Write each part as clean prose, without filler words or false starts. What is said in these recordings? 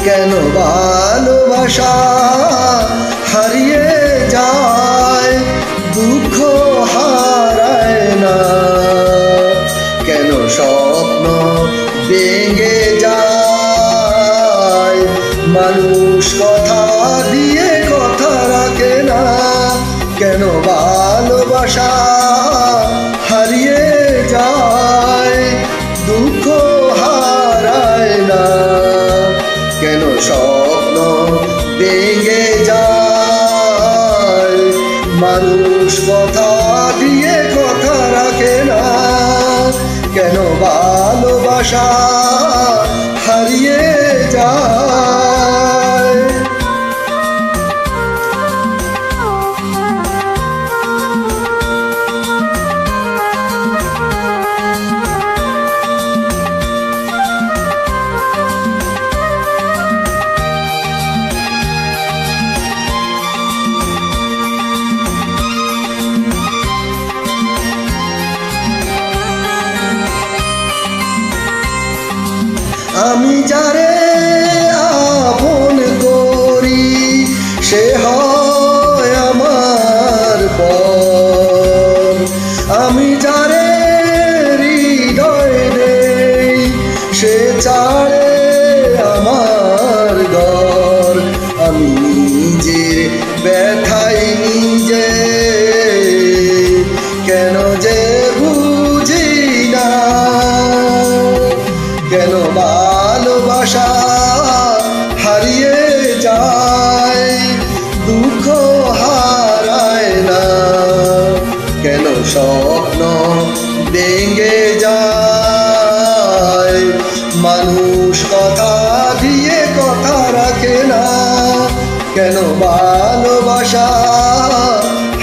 কেন ভালোবাসা হারিয়ে যায়, দুঃখ হারায় না? কেন স্বপ্ন ভেঙে যায়, মানুষ কথা দিয়ে কথা রাখে না? কেন ভালোবাসা হারিয়ে যায়, দুঃখ হারায় না? কেন স্বপ্ন ভেঙে যায়, মানুষ কথা দিয়ে কথা রাখে না? কেন ভালোবাসা হারিয়ে যায়? আমি যারে আপন করি সে হয় আমার পর, আমি যারে হৃদয় দেই সে ছাড়ে আমার ঘর। আমি নিজের ব্যথায় নিজে কেন যে বুঝি না? কেন ভালোবাসা হারিয়ে যায়, দুঃখ হারায় না? কেন স্বপ্ন ভেঙে যায়, মানুষ কথা দিয়ে কথা রাখে না? কেন ভালোবাসা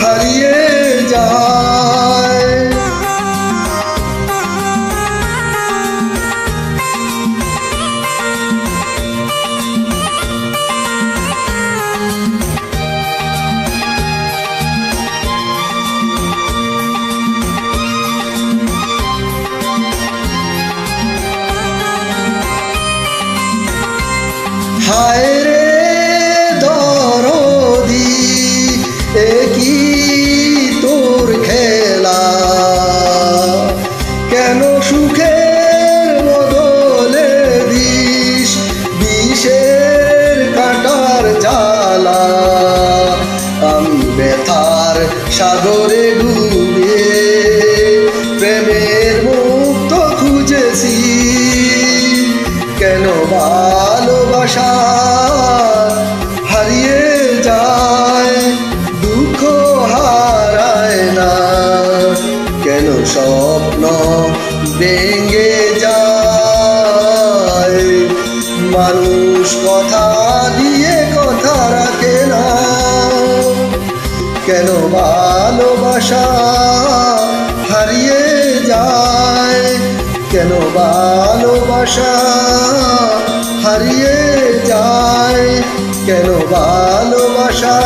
হারিয়ে যায়? হায় রে দরদি, এ কি তোর খেলা? কেন সুখের বদলে দিস বিষের কাঁটার জ্বালা? আমি ব্যথার সাগরে ডুবে প্রেমের মুক্ত খুঁজেছি। কেন ভালোবাসা হারিয়ে যায়, দুঃখ হারায় না? কেন স্বপ্ন ভেঙে যায়, মানুষ কথা দিয়ে কথা রাখে না? কেন ভালোবাসা হারিয়ে যায়, কেন ভালোবাসা হারিয়ে যায়, কেন ভালোবাসা